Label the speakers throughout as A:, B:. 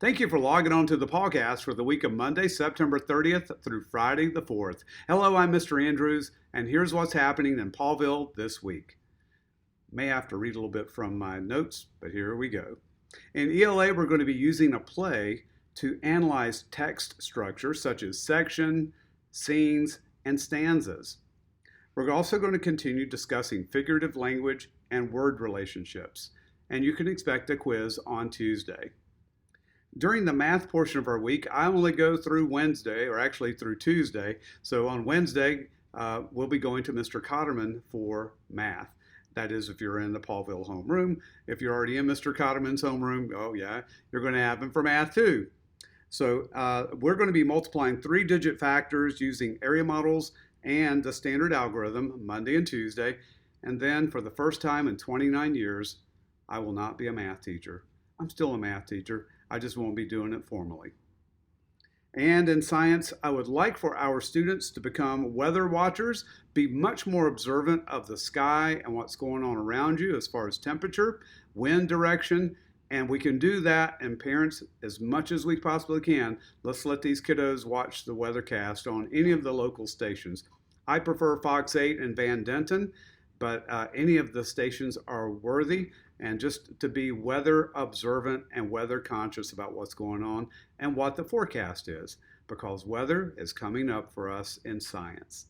A: Thank you for logging on to the PawCast for the week of Monday, September 30th through Friday the 4th. Hello, I'm Mr. Andrews, and here's what's happening in Paulville this week. May have to read a little bit from my notes, but here we go. In ELA, we're going to be using a play to analyze text structure such as section, scenes, and stanzas. We're also going to continue discussing figurative language and word relationships, and you can expect a quiz on Tuesday. During the math portion of our week, I only go through Wednesday, or actually through Tuesday. So on Wednesday, we'll be going to Mr. Cotterman for math. That is, if you're in the Paulville homeroom. If you're already in Mr. Cotterman's homeroom, oh yeah, you're going to have him for math too. So we're going to be multiplying 3-digit factors using area models and the standard algorithm Monday and Tuesday. And then for the first time in 29 years, I will not be a math teacher. I'm still a math teacher. I just won't be doing it formally. And in science, I would like for our students to become weather watchers, be much more observant of the sky and what's going on around you as far as temperature, wind direction, and we can do that. And parents, as much as we possibly can, let's let these kiddos watch the weathercast on any of the local stations. I prefer Fox 8 and Van Denton, but any of the stations are worthy, and just to be weather observant and weather conscious about what's going on and what the forecast is, because weather is coming up for us in science.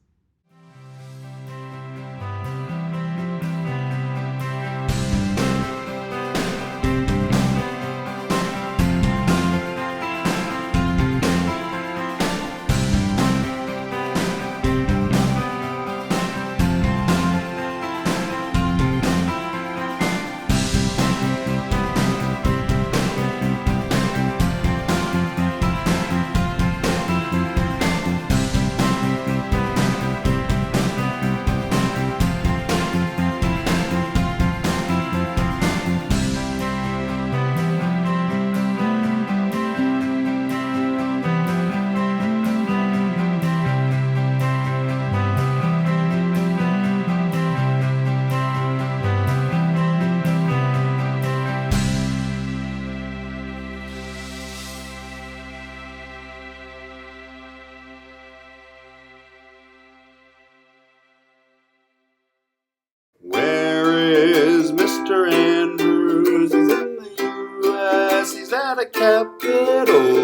B: Where is Mr. Andrews? He's in the U.S. He's at a capital.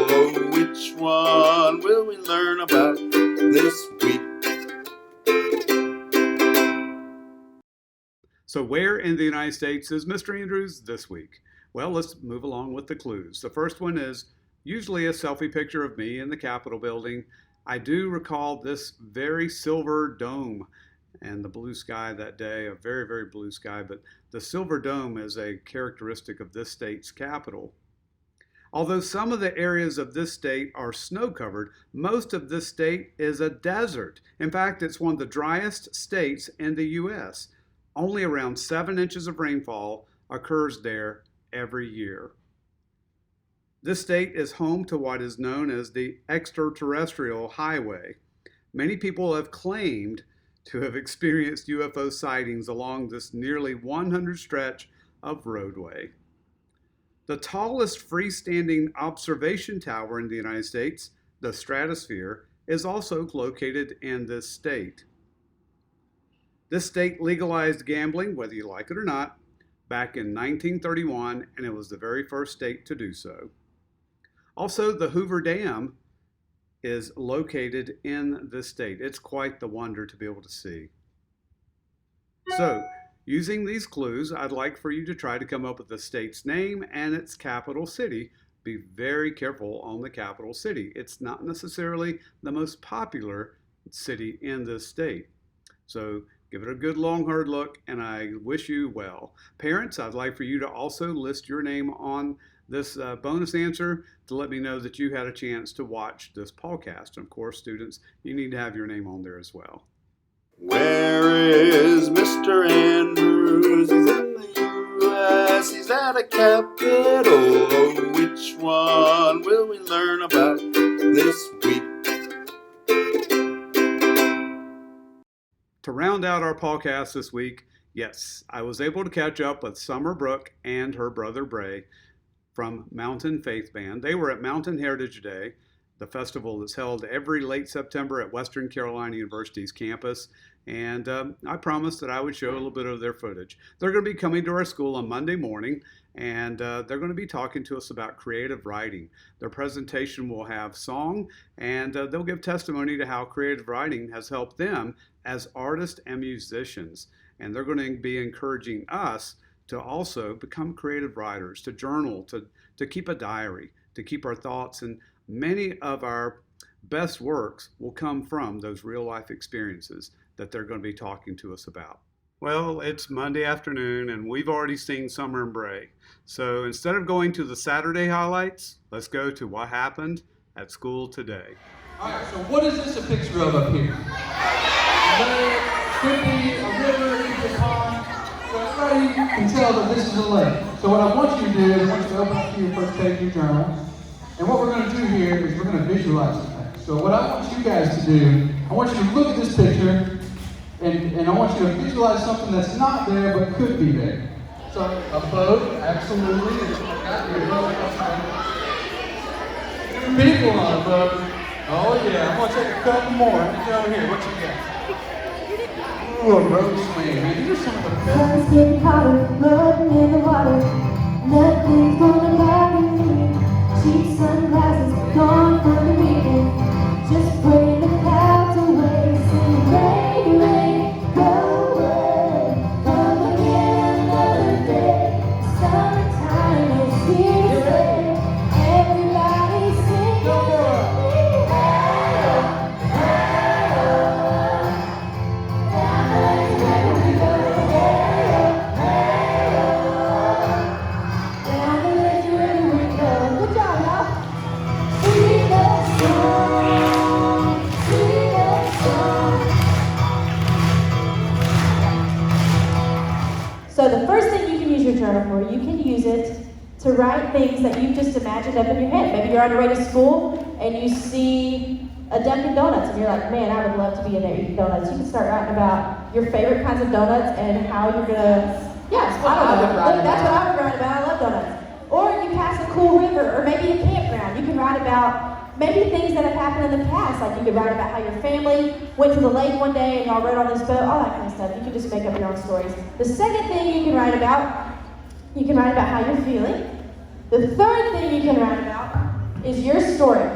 B: Oh, which one will we learn about this week?
A: So where in the United States is Mr. Andrews this week? Well, let's move along with the clues. The first one is usually a selfie picture of me in the Capitol building. I do recall this very silver dome and the blue sky that day, a very, very blue sky, but the silver dome is a characteristic of this state's capital. Although some of the areas of this state are snow-covered, most of this state is a desert. In fact, it's one of the driest states in the U.S. Only around 7 inches of rainfall occurs there every year. This state is home to what is known as the extraterrestrial highway. Many people have claimed to have experienced UFO sightings along this nearly 100 stretch of roadway. The tallest freestanding observation tower in the United States, the Stratosphere, is also located in this state. This state legalized gambling, whether you like it or not, back in 1931, and it was the very first state to do so. Also, the Hoover Dam is located in this state. It's quite the wonder to be able to see. So, using these clues, I'd like for you to try to come up with the state's name and its capital city. Be very careful on the capital city. It's not necessarily the most popular city in this state. So give it a good long hard look, and I wish you well. Parents, I'd like for you to also list your name on this bonus answer to let me know that you had a chance to watch this PawCast. And of course, students, you need to have your name on there as well.
B: Where is Mr. Andrews? He's in the U.S. He's at a capital. Oh, which one will we learn about this week?
A: To round out our PawCast this week, yes, I was able to catch up with Summer Brooke and her brother Bray from Mountain Faith Band. They were at Mountain Heritage Day, the festival that's held every late September at Western Carolina University's campus. And I promised that I would show a little bit of their footage. They're going to be coming to our school on Monday morning, and they're going to be talking to us about creative writing. Their presentation will have song, and they'll give testimony to how creative writing has helped them as artists and musicians. And they're going to be encouraging us to also become creative writers, to journal, to keep a diary, to keep our thoughts. And many of our best works will come from those real life experiences that they're going to be talking to us about. Well, it's Monday afternoon and we've already seen Summer and Bray. So instead of going to the Saturday highlights, let's go to what happened at school today.
C: All right, so what is this a picture of up here? Lake, could be a river, could be a pond. So everybody can tell that this is a lake. So what I want you to do is I want you to open up to your first page of your journal. And what we're going to do here is we're going to visualize something. So what I want you guys to do, I want you to look at this picture and I want you to visualize something that's not there but could be there. So a boat, absolutely. Got your boat. Two people on a boat. Oh yeah, I'm going to take a couple more. Let me go here. What you got? Ooh, a road swing. Man, these are some of the best.
D: Sun's getting hotter, floating in the water. Nothing's gonna bother me. Cheap sunglasses, gone for the weekend. Just pray the clouds away. Sing rain, rain, go away. Come again another day. Summertime is here to stay. Everybody sing with me. So the first thing you can use your journal for, you can use it to write things that you've just imagined up in your head. Maybe you're on your way to school and you see a Dunkin' Donuts and you're like, man, I would love to be in there eating donuts. You can start writing about your favorite kinds of donuts and how you're gonna, that's what I would write about. I love donuts. Or you pass a cool river, or maybe a campground. You can write about maybe things that have happened in the past. Like you could write about how your family went to the lake one day and y'all rode on this boat, all that kind of stuff. You can just make up your own stories. The second thing you can write about how you're feeling. The third thing you can write about is your story.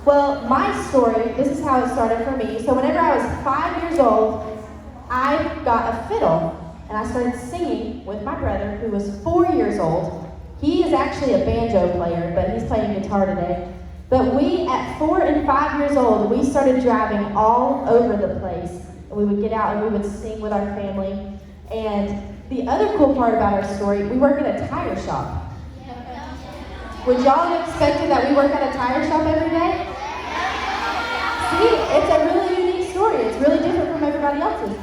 D: Well, my story, this is how it started for me. So whenever I was 5 years old, I got a fiddle and I started singing with my brother who was 4 years old. He is actually a banjo player, but he's playing guitar today. But we, at 4 and 5 years old, we started driving all over the place. And we would get out and we would sing with our family. And the other cool part about our story, we work at a tire shop. Would y'all have expected that we work at a tire shop every day? See, it's a really unique story. It's really different from everybody else's.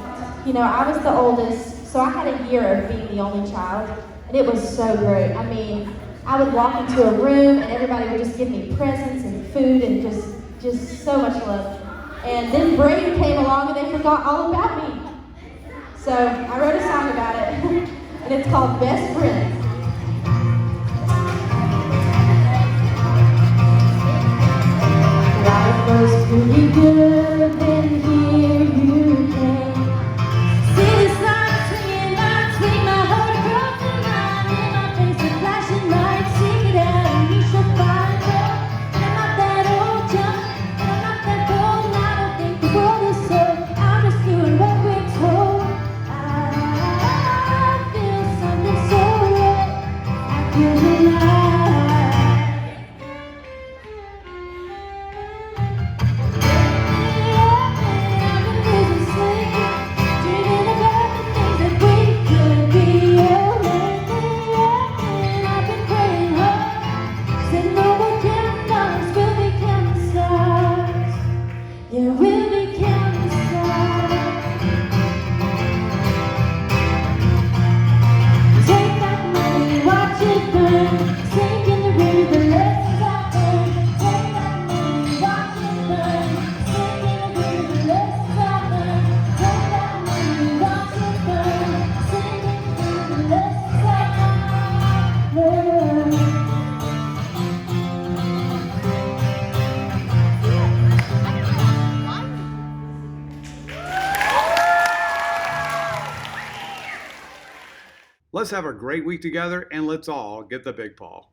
D: You know, I was the oldest, so I had a year of being the only child. And it was so great. I mean, I would walk into a room and everybody would just give me presents and food and just so much love. And then Brady came along and they forgot all about me. So I wrote a song about it, and it's called Best Friends. Life was pretty good, then here you came. City lights swinging lights, swing my heart across the line. In my face a flashing lights, sing it out and you shall find out. I'm not that old junk, and I'm not that bold, and I don't think the world is sold. I'm just doing what we're told. I feel something so wrong.
A: Let's have a great week together, and let's all get the big paw.